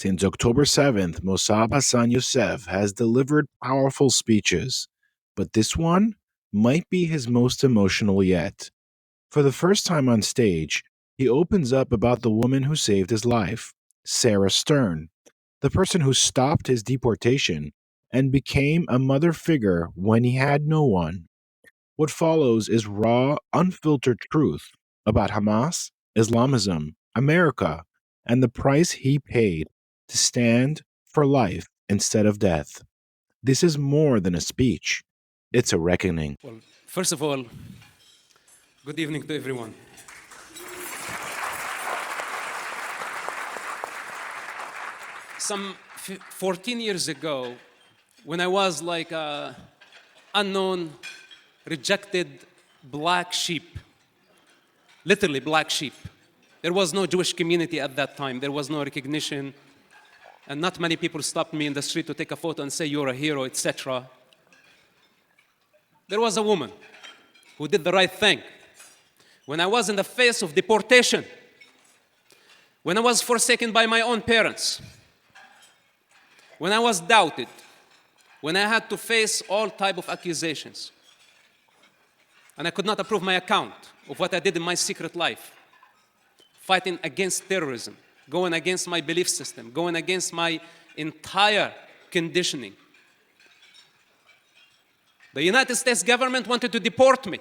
Since October 7th, Mosab Hassan Yousef has delivered powerful speeches, but this one might be his most emotional yet. For the first time on stage, he opens up about the woman who saved his life, Sarah Stern, the person who stopped his deportation and became a mother figure when he had no one. What follows is raw, unfiltered truth about Hamas, Islamism, America, and the price he paid to stand for life instead of death. This is more than a speech, it's a reckoning. Well, first of all, good evening to everyone. Some 14 years ago, when I was like a unknown, rejected black sheep, literally black sheep. There was no Jewish community at that time. There was no recognition. And not many people stopped me in the street to take a photo and say, you're a hero, etc. There was a woman who did the right thing. When I was in the face of deportation, when I was forsaken by my own parents, when I was doubted, when I had to face all type of accusations, and I could not approve my account of what I did in my secret life, fighting against terrorism, going against my belief system, going against my entire conditioning. The United States government wanted to deport me.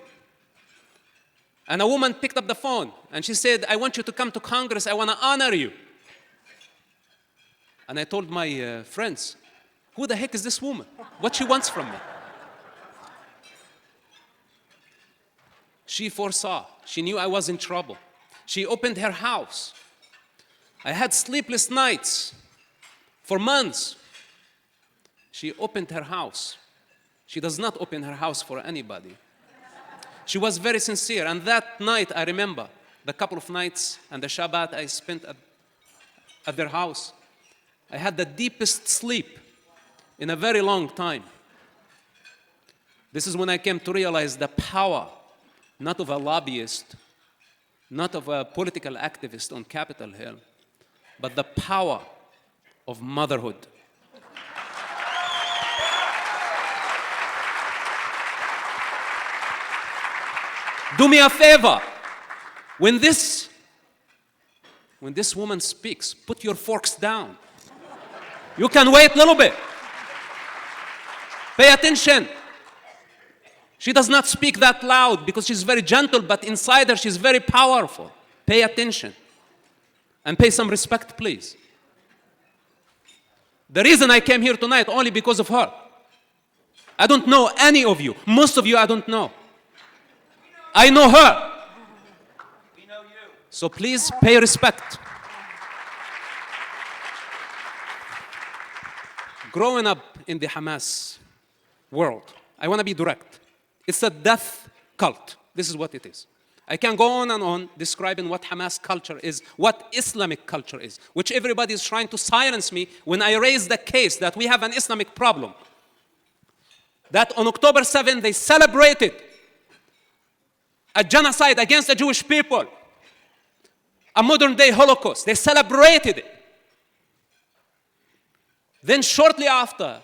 And a woman picked up the phone and she said, I want you to come to Congress, I want to honor you. And I told my friends, who the heck is this woman? What she wants from me? She foresaw, she knew I was in trouble. She opened her house. I had sleepless nights for months. She opened her house. She does not open her house for anybody. She was very sincere, and that night I remember the couple of nights and the Shabbat I spent at their house. I had the deepest sleep in a very long time. This is when I came to realize the power, not of a lobbyist, not of a political activist on Capitol Hill, but the power of motherhood. Do me a favor. When this woman speaks, put your forks down. You can wait a little bit. Pay attention. She does not speak that loud because she's very gentle, but inside her she's very powerful. Pay attention. And pay some respect, please. The reason I came here tonight, only because of her. I don't know any of you. Most of you I don't know. I know her. We know you. So please pay respect. Growing up in the Hamas world, I want to be direct. It's a death cult. This is what it is. I can go on and on describing what Hamas culture is, what Islamic culture is, which everybody is trying to silence me when I raise the case that we have an Islamic problem. That on October 7th, they celebrated a genocide against the Jewish people, a modern-day Holocaust. They celebrated it. Then shortly after,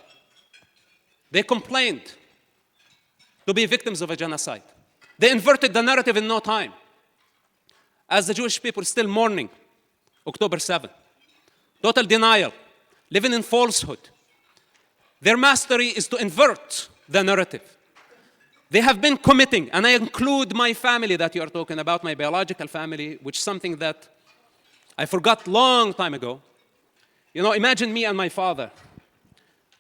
they complained to be victims of a genocide. They inverted the narrative in no time. As the Jewish people still mourning October 7th. Total denial, living in falsehood. Their mastery is to invert the narrative. They have been committing, and I include my family that you are talking about, my biological family, which is something that I forgot long time ago. You know, imagine me and my father.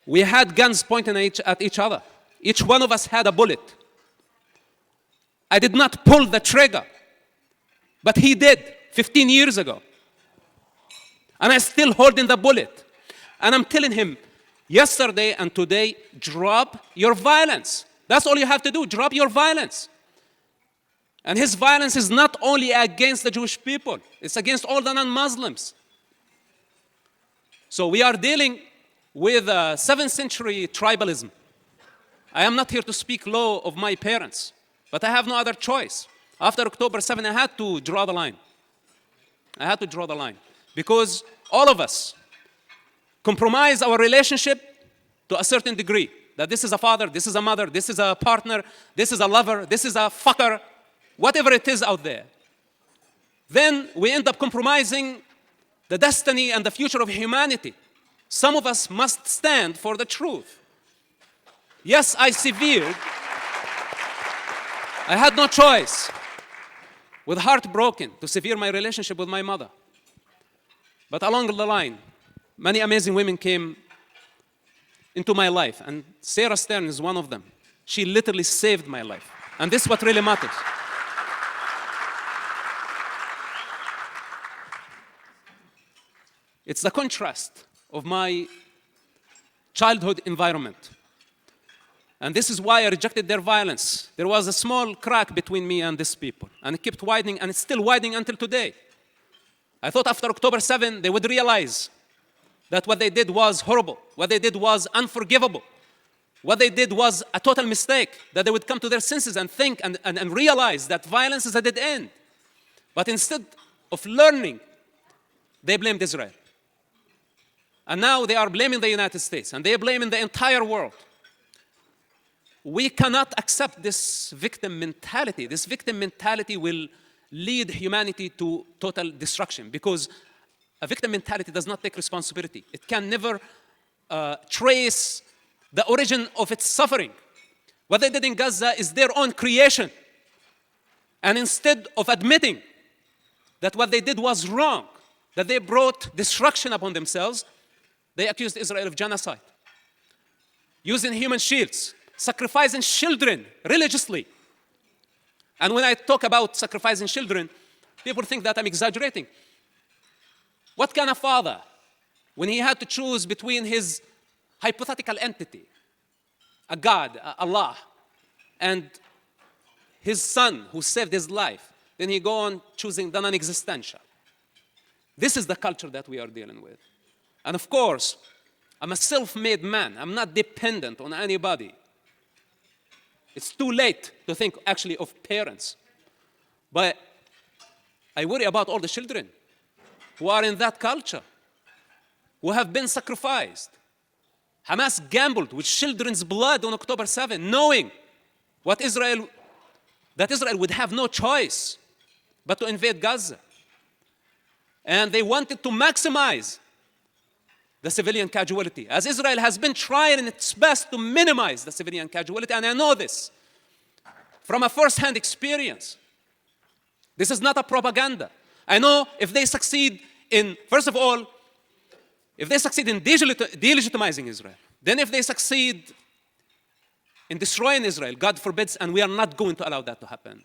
We had guns pointing at each other. Each one of us had a bullet. I did not pull the trigger, but he did 15 years ago. And I'm still holding the bullet. And I'm telling him, yesterday and today, drop your violence. That's all you have to do, drop your violence. And his violence is not only against the Jewish people, it's against all the non-Muslims. So we are dealing with 7th century tribalism. I am not here to speak low of my parents, but I have no other choice. After October 7, I had to draw the line. I had to draw the line because all of us compromise our relationship to a certain degree. That this is a father, this is a mother, this is a partner, this is a lover, this is a fucker, whatever it is out there. Then we end up compromising the destiny and the future of humanity. Some of us must stand for the truth. Yes, I severed. I had no choice, with heart broken, to sever my relationship with my mother. But along the line, many amazing women came into my life, and Sarah Stern is one of them. She literally saved my life, and this is what really matters. It's the contrast of my childhood environment. And this is why I rejected their violence. There was a small crack between me and these people, and it kept widening, and it's still widening until today. I thought after October 7, they would realize that what they did was horrible, what they did was unforgivable, what they did was a total mistake, that they would come to their senses and think and realize that violence is a dead end. But instead of learning, they blamed Israel. And now they are blaming the United States, and they are blaming the entire world. We cannot accept this victim mentality. This victim mentality will lead humanity to total destruction, because a victim mentality does not take responsibility. It can never trace the origin of its suffering. What they did in Gaza is their own creation. And instead of admitting that what they did was wrong, that they brought destruction upon themselves, they accused Israel of genocide, using human shields, sacrificing children religiously. And when I talk about sacrificing children, people think that I'm exaggerating. What kind of father, when he had to choose between his hypothetical entity, a God, Allah, and his son who saved his life, then he go on choosing the non-existential? This is the culture that we are dealing with. And of course, I'm a self-made man. I'm not dependent on anybody. It's too late to think actually of parents. But I worry about all the children who are in that culture, who have been sacrificed. Hamas gambled with children's blood on October 7, knowing that Israel would have no choice but to invade Gaza. And they wanted to maximize the civilian casualty, as Israel has been trying its best to minimize the civilian casualty, and I know this from a first-hand experience. This is not a propaganda. I know if they succeed in, first of all, if they succeed in delegitimizing Israel, then if they succeed in destroying Israel, God forbids, and we are not going to allow that to happen,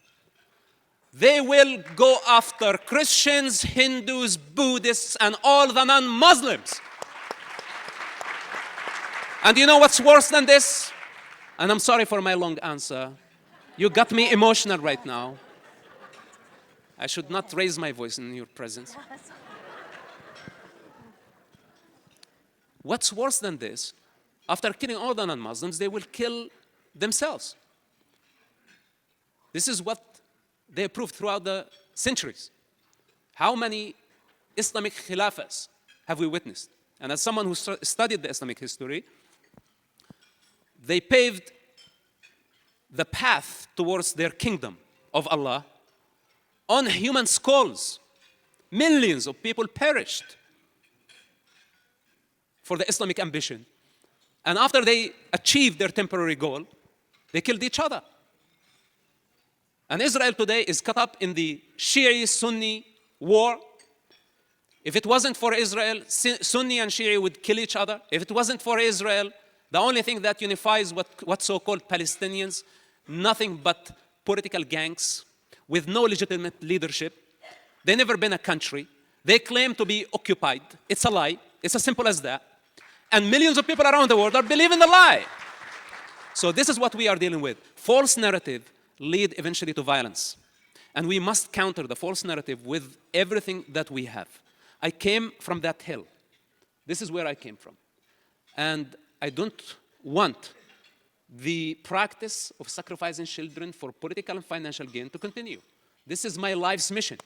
they will go after Christians, Hindus, Buddhists, and all the non-Muslims. And you know what's worse than this? And I'm sorry for my long answer. You got me emotional right now. I should not raise my voice in your presence. What's worse than this? After killing all the non-Muslims, they will kill themselves. This is what they proved throughout the centuries. How many Islamic khilafahs have we witnessed? And as someone who studied the Islamic history, they paved the path towards their kingdom of Allah on human skulls. Millions of people perished for the Islamic ambition. And after they achieved their temporary goal, they killed each other. And Israel today is caught up in the Shia-Sunni war. If it wasn't for Israel, Sunni and Shia would kill each other. If it wasn't for Israel, the only thing that unifies what so-called Palestinians, nothing but political gangs with no legitimate leadership. They've never been a country. They claim to be occupied. It's a lie. It's as simple as that. And millions of people around the world are believing the lie. So this is what we are dealing with. False narrative lead eventually to violence. And we must counter the false narrative with everything that we have. I came from that hill. This is where I came from. And I don't want the practice of sacrificing children for political and financial gain to continue. This is my life's mission.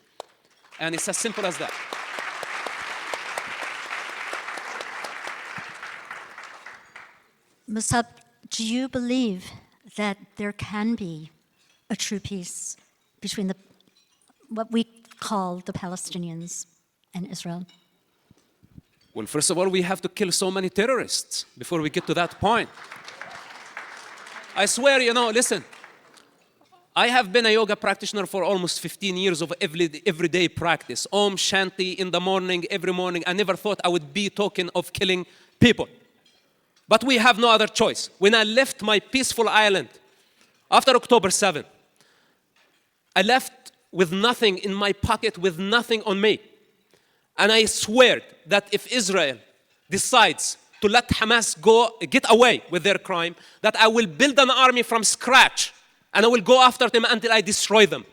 And it's as simple as that. Mosab, do you believe that there can be a true peace between what we call the Palestinians and Israel? Well, first of all, we have to kill so many terrorists before we get to that point. I swear, listen, I have been a yoga practitioner for almost 15 years of everyday practice. Om Shanti in the morning, every morning. I never thought I would be talking of killing people. But we have no other choice. When I left my peaceful island after October 7, I left with nothing in my pocket, with nothing on me. And I swear that if Israel decides to let Hamas get away with their crime, that I will build an army from scratch and I will go after them until I destroy them.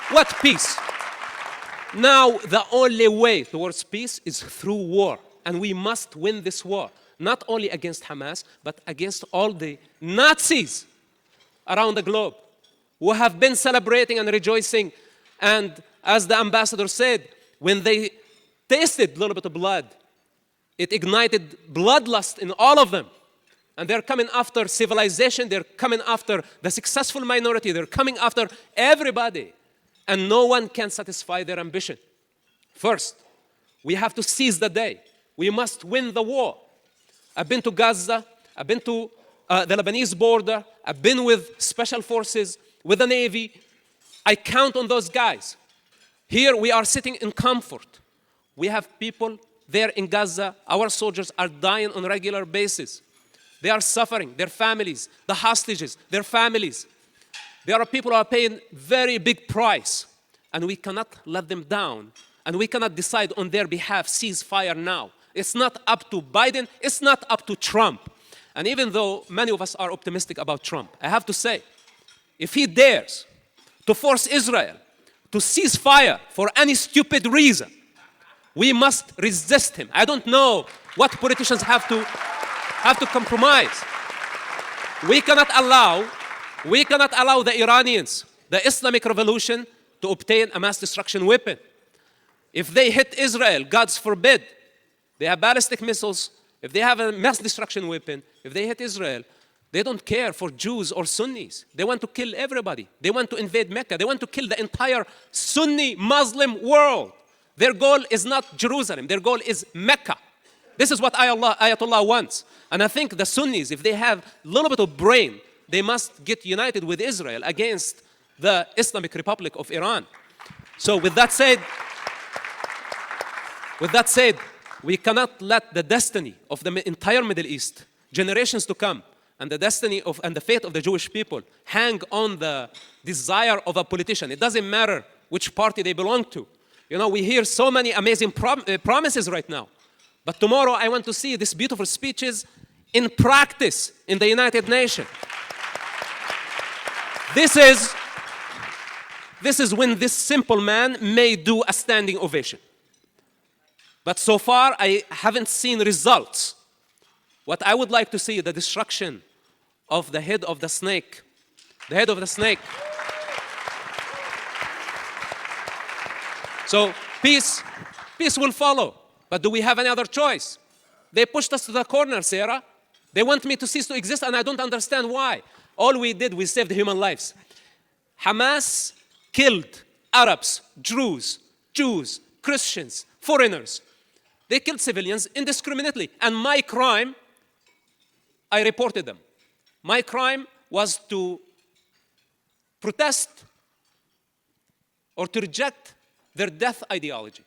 What peace? Now, the only way towards peace is through war. And we must win this war, not only against Hamas, but against all the Nazis around the globe who have been celebrating and rejoicing. And as the ambassador said, when they tasted a little bit of blood, it ignited bloodlust in all of them. And they're coming after civilization, they're coming after the successful minority, they're coming after everybody. And no one can satisfy their ambition. First, we have to seize the day. We must win the war. I've been to Gaza, I've been to the Lebanese border, I've been with special forces, with the Navy. I count on those guys. Here we are sitting in comfort. We have people there in Gaza. Our soldiers are dying on a regular basis. They are suffering, their families, the hostages, their families. There are people who are paying very big price, and we cannot let them down, and we cannot decide on their behalf, cease fire now. It's not up to Biden, it's not up to Trump. And even though many of us are optimistic about Trump, I have to say, if he dares to force Israel to cease fire for any stupid reason, we must resist him. I don't know what politicians have to compromise. We cannot allow the Iranians, the Islamic Revolution, to obtain a mass destruction weapon. If they hit Israel, God forbid, they have ballistic missiles, if they have a mass destruction weapon, if they hit Israel, they don't care for Jews or Sunnis. They want to kill everybody. They want to invade Mecca. They want to kill the entire Sunni Muslim world. Their goal is not Jerusalem. Their goal is Mecca. This is what Ayatollah wants. And I think the Sunnis, if they have a little bit of brain, they must get united with Israel against the Islamic Republic of Iran. So with that said, we cannot let the destiny of the entire Middle East, generations to come, and the destiny and the fate of the Jewish people hang on the desire of a politician. It doesn't matter which party they belong to. We hear so many amazing promises right now. But tomorrow I want to see these beautiful speeches in practice in the United Nations. This is when this simple man may do a standing ovation. But so far, I haven't seen results. What I would like to see, the destruction of the head of the snake. The head of the snake. So peace will follow. But do we have any other choice? They pushed us to the corner, Sarah. They want me to cease to exist, and I don't understand why. All we did, we saved human lives. Hamas killed Arabs, Druze, Jews, Christians, foreigners. They killed civilians indiscriminately. And my crime, I reported them. My crime was to protest or to reject their death ideology.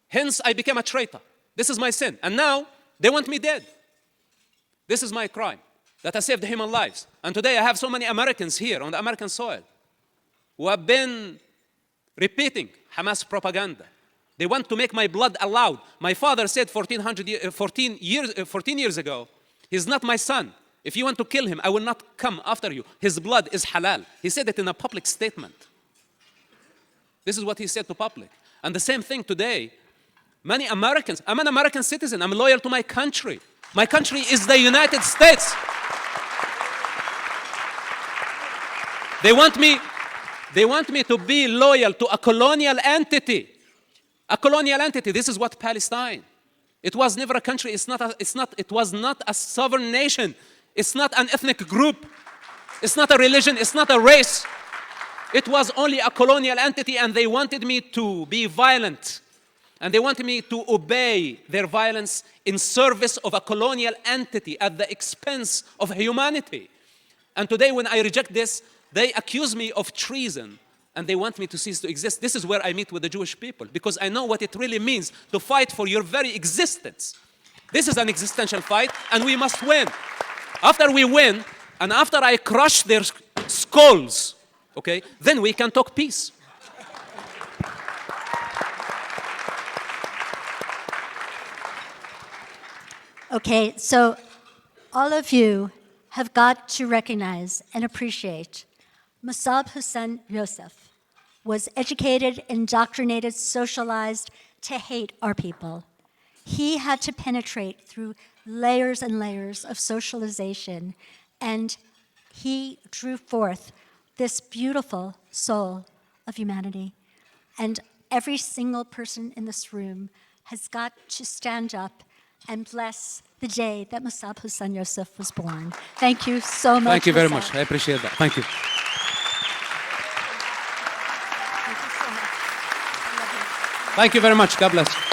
Hence, I became a traitor. This is my sin. And now, they want me dead. This is my crime, that I saved human lives. And today, I have so many Americans here on the American soil who have been repeating Hamas propaganda. They want to make my blood allowed. My father said 14 years ago, he's not my son. If you want to kill him, I will not come after you. His blood is halal. He said it in a public statement. This is what he said to public. And the same thing today. Many Americans, I'm an American citizen. I'm loyal to my country. My country is the United States. They want me to be loyal to a colonial entity. A colonial entity. This is what Palestine. It was never a country. It was not a sovereign nation. It's not an ethnic group. It's not a religion. It's not a race. It was only a colonial entity, and they wanted me to be violent. And they wanted me to obey their violence in service of a colonial entity at the expense of humanity. And today, when I reject this, they accuse me of treason. And they want me to cease to exist. This is where I meet with the Jewish people, because I know what it really means to fight for your very existence. This is an existential fight, and we must win. After we win, and after I crush their skulls, okay, then we can talk peace. Okay, so all of you have got to recognize and appreciate Mosab Hassan Yousef was educated, indoctrinated, socialized to hate our people. He had to penetrate through layers and layers of socialization, and he drew forth this beautiful soul of humanity. And every single person in this room has got to stand up and bless the day that Mosab Hassan Yousef was born. Thank you so much. Thank you very Mosab. much. I appreciate that. Thank you. Thank you very much. God bless.